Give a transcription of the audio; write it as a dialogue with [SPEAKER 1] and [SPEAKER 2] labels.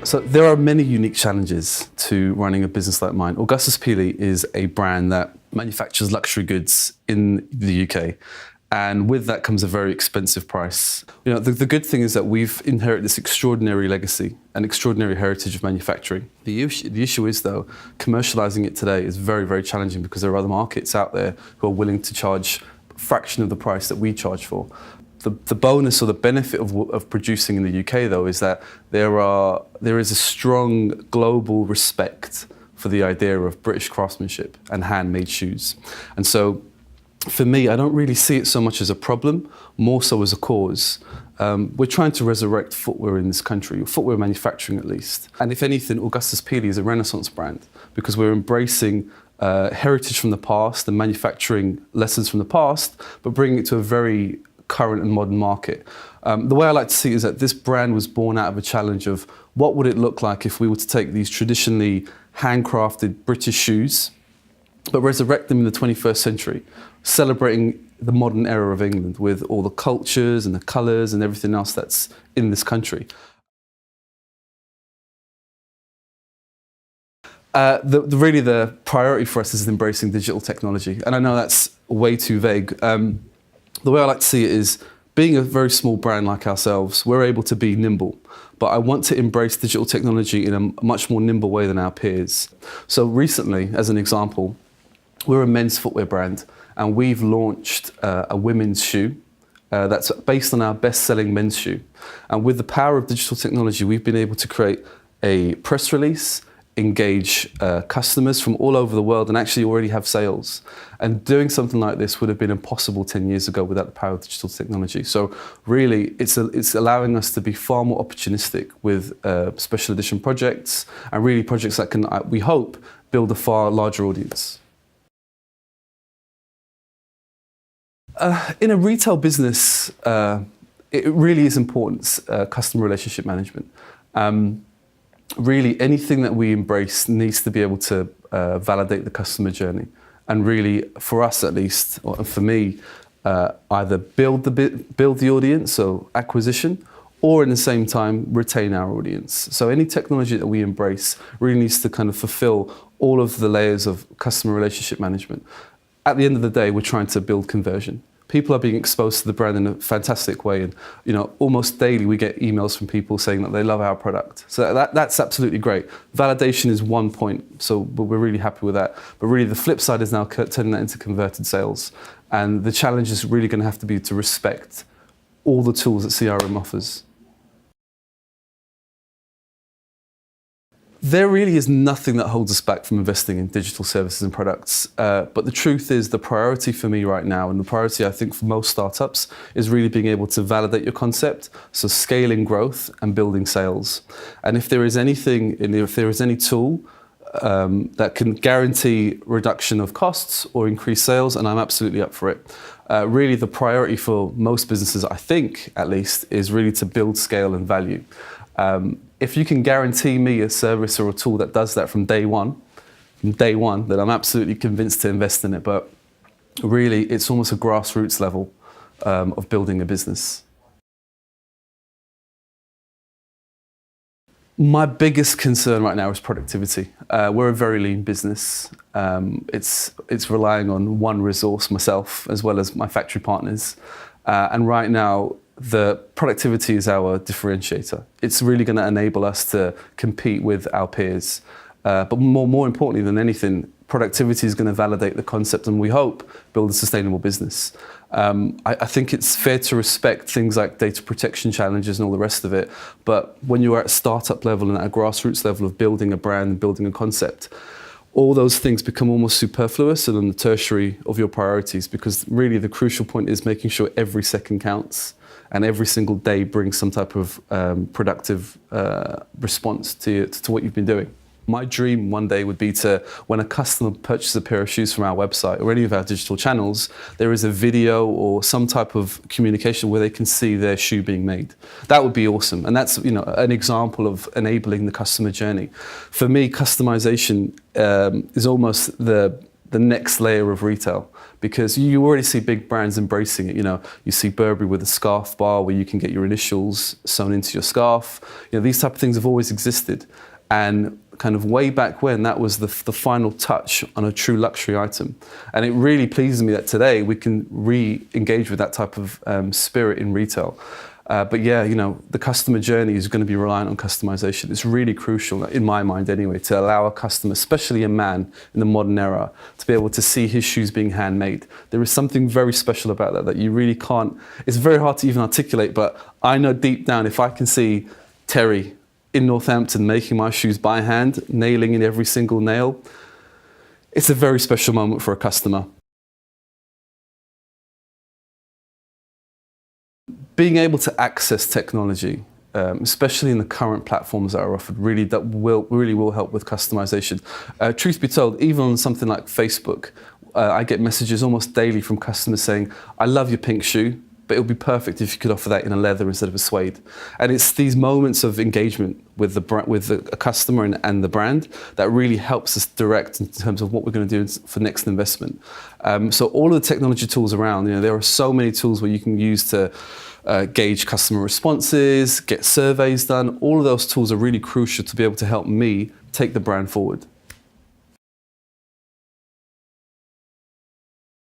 [SPEAKER 1] So there are many unique challenges to running a business like mine. Augustus Peely is a brand that manufactures luxury goods in the UK. And with that comes a very expensive price. The good thing is that we've inherited this extraordinary legacy, an extraordinary heritage of manufacturing. The issue is, though, commercializing it today is very, very challenging because there are other markets out there who are willing to charge a fraction of the price that we charge for. The bonus or the benefit of producing in the UK, though, is that there is a strong global respect for the idea of British craftsmanship and handmade shoes. And so, for me, I don't really see it so much as a problem, more so as a cause. We're trying to resurrect footwear in this country, footwear manufacturing at least. And if anything, Augustus Peely is a renaissance brand because we're embracing heritage from the past and manufacturing lessons from the past, but bringing it to a very current and modern market. The way I like to see it is that this brand was born out of a challenge of what would it look like if we were to take these traditionally handcrafted British shoes, but resurrect them in the 21st century, celebrating the modern era of England with all the cultures and the colours and everything else that's in this country. Really the priority for us is embracing digital technology. And I know that's way too vague. The way I like to see it is, being a very small brand like ourselves, we're able to be nimble. But I want to embrace digital technology in a much more nimble way than our peers. So recently, as an example, we're a men's footwear brand, and we've launched a women's shoe that's based on our best-selling men's shoe. And with the power of digital technology, we've been able to create a press release, engage customers from all over the world, and actually already have sales. And doing something like this would have been impossible 10 years ago without the power of digital technology. So really, it's allowing us to be far more opportunistic with special edition projects, and really projects that can, we hope, build a far larger audience. In a retail business, it really is important, customer relationship management. Really, anything that we embrace needs to be able to validate the customer journey. And really, for us at least, or for me, either build the audience, so acquisition, or in the same time, retain our audience. So any technology that we embrace really needs to kind of fulfill all of the layers of customer relationship management. At the end of the day, we're trying to build conversion. People are being exposed to the brand in a fantastic way, and almost daily we get emails from people saying that they love our product. So that's absolutely great. Validation is one point, so we're really happy with that. But really, the flip side is now turning that into converted sales, and the challenge is really going to have to be to respect all the tools that CRM offers. There really is nothing that holds us back from investing in digital services and products. But the truth is, the priority for me right now, and the priority I think for most startups, is really being able to validate your concept, so scaling growth and building sales. And if there is anything, if there is any tool that can guarantee reduction of costs or increase sales, and I'm absolutely up for it. Really, the priority for most businesses, I think at least, is really to build scale and value. If you can guarantee me a service or a tool that does that from day one, then I'm absolutely convinced to invest in it. But really, it's almost a grassroots level of building a business. My biggest concern right now is productivity. We're a very lean business. It's relying on one resource, myself, as well as my factory partners. And right now, the productivity is our differentiator. It's really going to enable us to compete with our peers. But more importantly than anything, productivity is going to validate the concept and, we hope, build a sustainable business. I think it's fair to respect things like data protection challenges and all the rest of it. But when you're at a startup level and at a grassroots level of building a brand and building a concept, all those things become almost superfluous and on the tertiary of your priorities, because really the crucial point is making sure every second counts and every single day brings some type of productive response to what you've been doing. My dream one day would be to, when a customer purchases a pair of shoes from our website or any of our digital channels, there is a video or some type of communication where they can see their shoe being made. That would be awesome. And that's an example of enabling the customer journey. For me, customization is almost the the next layer of retail, because you already see big brands embracing it. You know, you see Burberry with a scarf bar where you can get your initials sewn into your scarf. You know, these type of things have always existed. And kind of way back when, that was the final touch on a true luxury item. And it really pleases me that today we can re-engage with that type of spirit in retail. But yeah, you know, the customer journey is going to be reliant on customization. It's really crucial, in my mind anyway, to allow a customer, especially a man in the modern era, to be able to see his shoes being handmade. There is something very special about that you really can't, it's very hard to even articulate, but I know deep down, if I can see Terry in Northampton making my shoes by hand, nailing in every single nail, it's a very special moment for a customer. Being able to access technology, especially in the current platforms that are offered, really will help with customization. Truth be told, even on something like Facebook, I get messages almost daily from customers saying, "I love your pink shoe, but it would be perfect if you could offer that in a leather instead of a suede." And it's these moments of engagement with a customer and the brand that really helps us direct in terms of what we're going to do for next investment. So all of the technology tools around, you know, there are so many tools where you can use to gauge customer responses, get surveys done. All of those tools are really crucial to be able to help me take the brand forward.